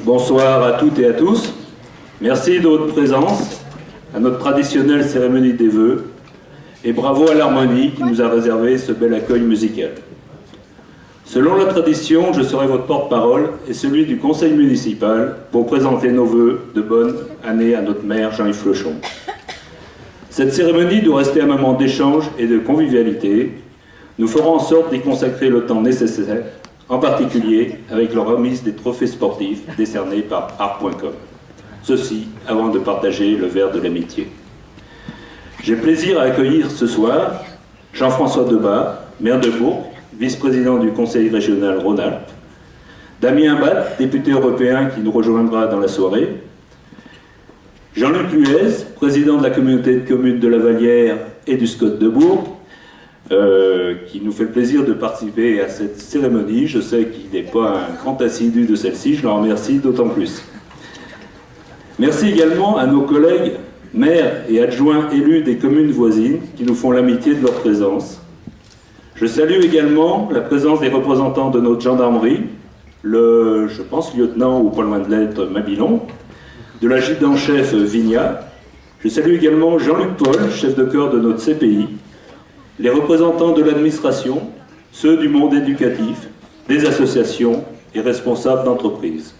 Bonsoir à toutes et à tous. Merci de votre présence à notre traditionnelle cérémonie des vœux et bravo à l'harmonie qui nous a réservé ce bel accueil musical. Selon la tradition, je serai votre porte-parole et celui du conseil municipal pour présenter nos vœux de bonne année à notre maire Jean-Yves Flochon. Cette cérémonie doit rester un moment d'échange et de convivialité. Nous ferons en sorte d'y consacrer le temps nécessaire, en particulier avec la remise des trophées sportifs décernés par art.com. Ceci avant de partager le verre de l'amitié. J'ai plaisir à accueillir ce soir Jean-François Debat, maire de Bourg, vice-président du conseil régional Rhône-Alpes, Damien Bat, député européen qui nous rejoindra dans la soirée, Jean-Luc Luez, président de la communauté de communes de la Vallière et du SCOT de Bourg, qui nous fait le plaisir de participer à cette cérémonie. Je sais qu'il n'est pas un grand assidu de celle-ci, je l'en remercie d'autant plus. Merci également à nos collègues maires et adjoints élus des communes voisines qui nous font l'amitié de leur présence. Je salue également la présence des représentants de notre gendarmerie, je pense, lieutenant ou pas loin de l'être, Mabilon, de l'adjudant-chef Vignat. Je salue également Jean-Luc Paul, chef de corps de notre CPI, les représentants de l'administration, ceux du monde éducatif, des associations et responsables d'entreprises.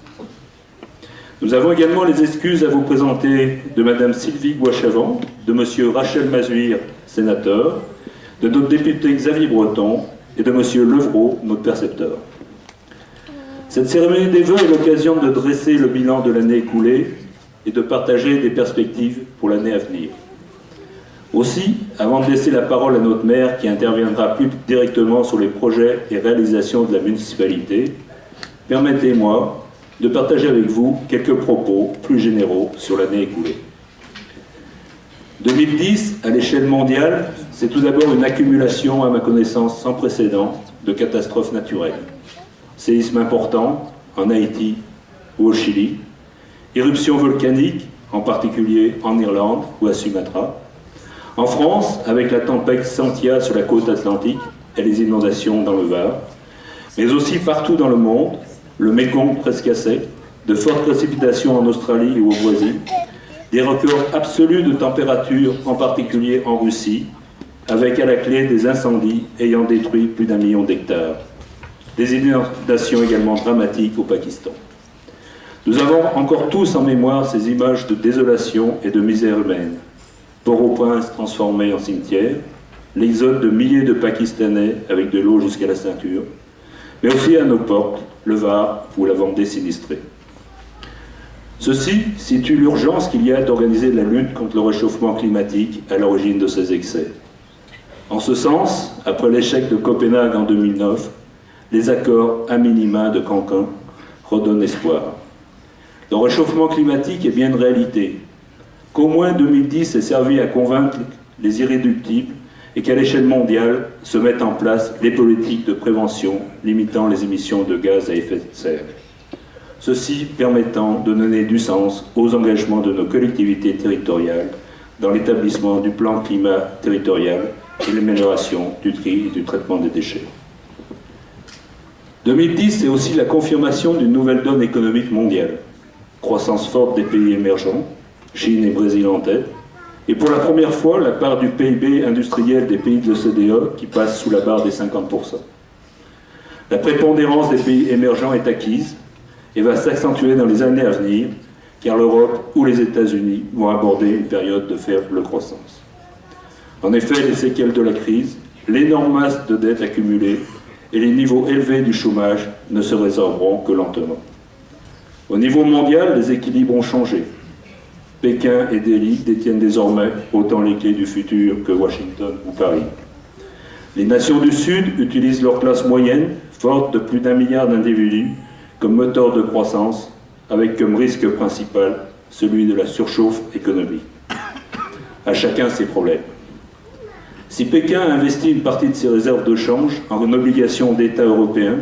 Nous avons également les excuses à vous présenter de Madame Sylvie Boichavant, de Monsieur Rachel Mazuir, sénateur, de notre député Xavier Breton et de Monsieur Levrault, notre percepteur. Cette cérémonie des vœux est l'occasion de dresser le bilan de l'année écoulée et de partager des perspectives pour l'année à venir. Aussi, avant de laisser la parole à notre maire qui interviendra plus directement sur les projets et réalisations de la municipalité, permettez-moi de partager avec vous quelques propos plus généraux sur l'année écoulée. 2010, à l'échelle mondiale, c'est tout d'abord une accumulation, à ma connaissance, sans précédent de catastrophes naturelles. Séismes importants en Haïti ou au Chili, éruptions volcaniques, en particulier en Irlande ou à Sumatra. En France, avec la tempête Santia sur la côte atlantique et les inondations dans le Var, mais aussi partout dans le monde, le Mékong presque à sec, de fortes précipitations en Australie ou aux voisines, des records absolus de température, en particulier en Russie, avec à la clé des incendies ayant détruit plus d'1 million d'hectares. Des inondations également dramatiques au Pakistan. Nous avons encore tous en mémoire ces images de désolation et de misère humaine. Port-au-Prince transformé en cimetière, l'exode de milliers de Pakistanais avec de l'eau jusqu'à la ceinture, mais aussi à nos portes, le Var ou la Vendée sinistrée. Ceci situe l'urgence qu'il y a d'organiser la lutte contre le réchauffement climatique à l'origine de ces excès. En ce sens, après l'échec de Copenhague en 2009, les accords à minima de Cancun redonnent espoir. Le réchauffement climatique est bien une réalité, qu'au moins 2010 ait servi à convaincre les irréductibles et qu'à l'échelle mondiale se mettent en place les politiques de prévention limitant les émissions de gaz à effet de serre. Ceci permettant de donner du sens aux engagements de nos collectivités territoriales dans l'établissement du plan climat territorial et l'amélioration du tri et du traitement des déchets. 2010, c'est aussi la confirmation d'une nouvelle donne économique mondiale. Croissance forte des pays émergents, Chine et Brésil en tête, et pour la première fois, la part du PIB industriel des pays de l'OCDE qui passe sous la barre des 50%. La prépondérance des pays émergents est acquise et va s'accentuer dans les années à venir, car l'Europe ou les États-Unis vont aborder une période de faible croissance. En effet, les séquelles de la crise, l'énorme masse de dettes accumulées et les niveaux élevés du chômage ne se résorberont que lentement. Au niveau mondial, les équilibres ont changé. Pékin et Delhi détiennent désormais autant les clés du futur que Washington ou Paris. Les nations du Sud utilisent leur classe moyenne, forte de plus d'1 milliard d'individus, comme moteur de croissance, avec comme risque principal celui de la surchauffe économique. À chacun ses problèmes. Si Pékin a investi une partie de ses réserves de change en une obligation d'État européen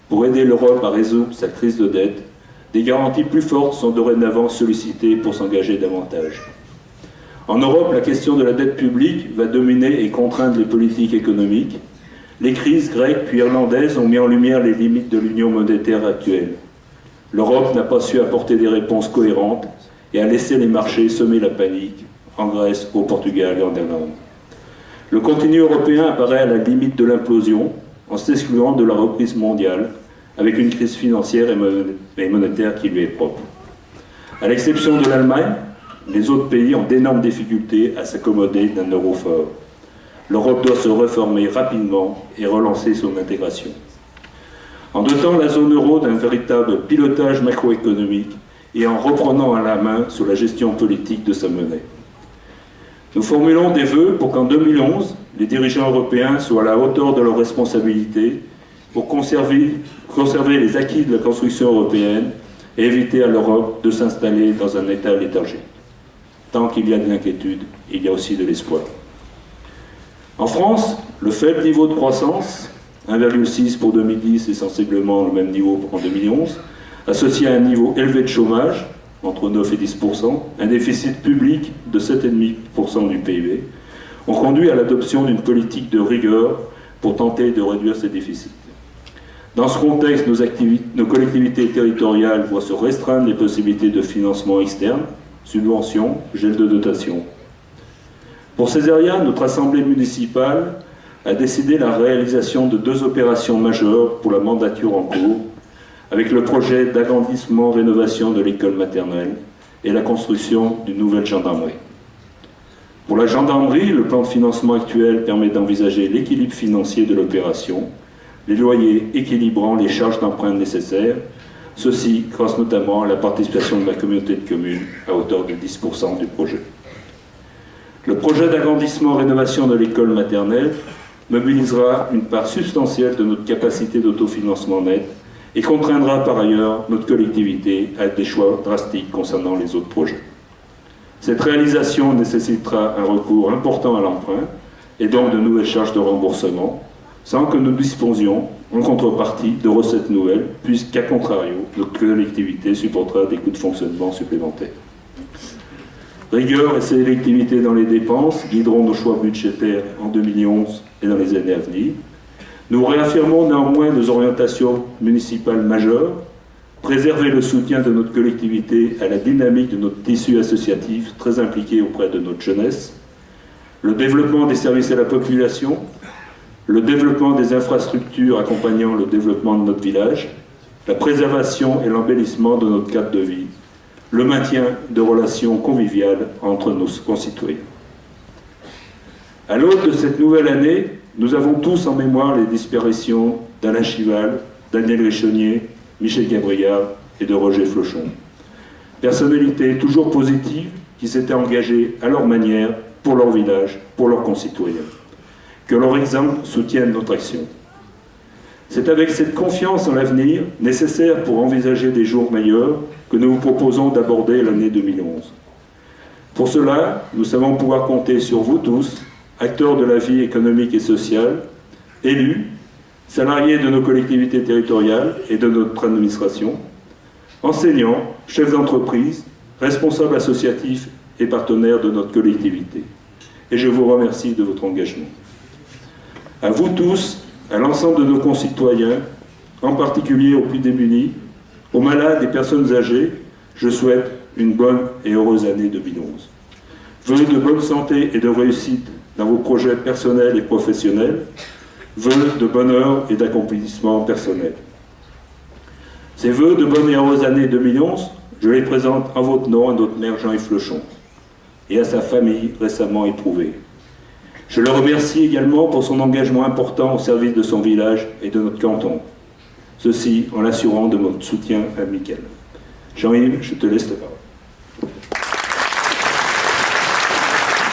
pour aider l'Europe à résoudre sa crise de dette, des garanties plus fortes sont dorénavant sollicitées pour s'engager davantage. En Europe, la question de la dette publique va dominer et contraindre les politiques économiques, Les crises grecques puis irlandaises ont mis en lumière les limites de l'union monétaire actuelle. L'Europe n'a pas su apporter des réponses cohérentes et a laissé les marchés semer la panique en Grèce, au Portugal et en Irlande. Le continent européen apparaît à la limite de l'implosion en s'excluant de la reprise mondiale avec une crise financière et monétaire qui lui est propre. À l'exception de l'Allemagne, les autres pays ont d'énormes difficultés à s'accommoder d'un euro fort. L'Europe doit se reformer rapidement et relancer son intégration. En dotant la zone euro d'un véritable pilotage macroéconomique et en reprenant à la main sur la gestion politique de sa monnaie. Nous formulons des vœux pour qu'en 2011, les dirigeants européens soient à la hauteur de leurs responsabilités pour conserver les acquis de la construction européenne et éviter à l'Europe de s'installer dans un état léthargique. Tant qu'il y a de l'inquiétude, il y a aussi de l'espoir. En France, le faible niveau de croissance, 1,6 pour 2010 et sensiblement le même niveau en 2011, associé à un niveau élevé de chômage, entre 9 et 10%, un déficit public de 7,5% du PIB, ont conduit à l'adoption d'une politique de rigueur pour tenter de réduire ces déficits. Dans ce contexte, nos collectivités territoriales voient se restreindre les possibilités de financement externe, subventions, gel de dotation. Pour Césaria, notre assemblée municipale a décidé la réalisation de 2 opérations majeures pour la mandature en cours, avec le projet d'agrandissement-rénovation de l'école maternelle et la construction d'une nouvelle gendarmerie. Pour la gendarmerie, le plan de financement actuel permet d'envisager l'équilibre financier de l'opération, les loyers équilibrant les charges d'emprunt nécessaires, ceci grâce notamment à la participation de la communauté de communes à hauteur de 10% du projet. Le projet d'agrandissement-rénovation de l'école maternelle mobilisera une part substantielle de notre capacité d'autofinancement net et contraindra par ailleurs notre collectivité à des choix drastiques concernant les autres projets. Cette réalisation nécessitera un recours important à l'emprunt et donc de nouvelles charges de remboursement, sans que nous disposions, en contrepartie, de recettes nouvelles, puisqu'à contrario, notre collectivité supportera des coûts de fonctionnement supplémentaires. Rigueur et sélectivité dans les dépenses guideront nos choix budgétaires en 2011 et dans les années à venir. Nous réaffirmons néanmoins nos orientations municipales majeures, préserver le soutien de notre collectivité à la dynamique de notre tissu associatif très impliqué auprès de notre jeunesse, le développement des services à la population, le développement des infrastructures accompagnant le développement de notre village, la préservation et l'embellissement de notre cadre de vie, le maintien de relations conviviales entre nos concitoyens. À l'aube de cette nouvelle année, nous avons tous en mémoire les disparitions d'Alain Chival, Daniel Richonnier, Michel Gabriard et de Roger Flochon. Personnalités toujours positives qui s'étaient engagées à leur manière pour leur village, pour leurs concitoyens. Que leur exemple soutienne notre action. C'est avec cette confiance en l'avenir, nécessaire pour envisager des jours meilleurs, que nous vous proposons d'aborder l'année 2011. Pour cela, nous savons pouvoir compter sur vous tous, acteurs de la vie économique et sociale, élus, salariés de nos collectivités territoriales et de notre administration, enseignants, chefs d'entreprise, responsables associatifs et partenaires de notre collectivité. Et je vous remercie de votre engagement. À vous tous, à l'ensemble de nos concitoyens, en particulier aux plus démunis, aux malades et personnes âgées, je souhaite une bonne et heureuse année 2011. Vœux de bonne santé et de réussite dans vos projets personnels et professionnels, vœux de bonheur et d'accomplissement personnel. Ces vœux de bonne et heureuse année 2011, je les présente en votre nom à notre maire Jean-Yves Flochon et à sa famille récemment éprouvée. Je le remercie également pour son engagement important au service de son village et de notre canton. Ceci en l'assurant de notre soutien amical. Jean-Yves, je te laisse la parole.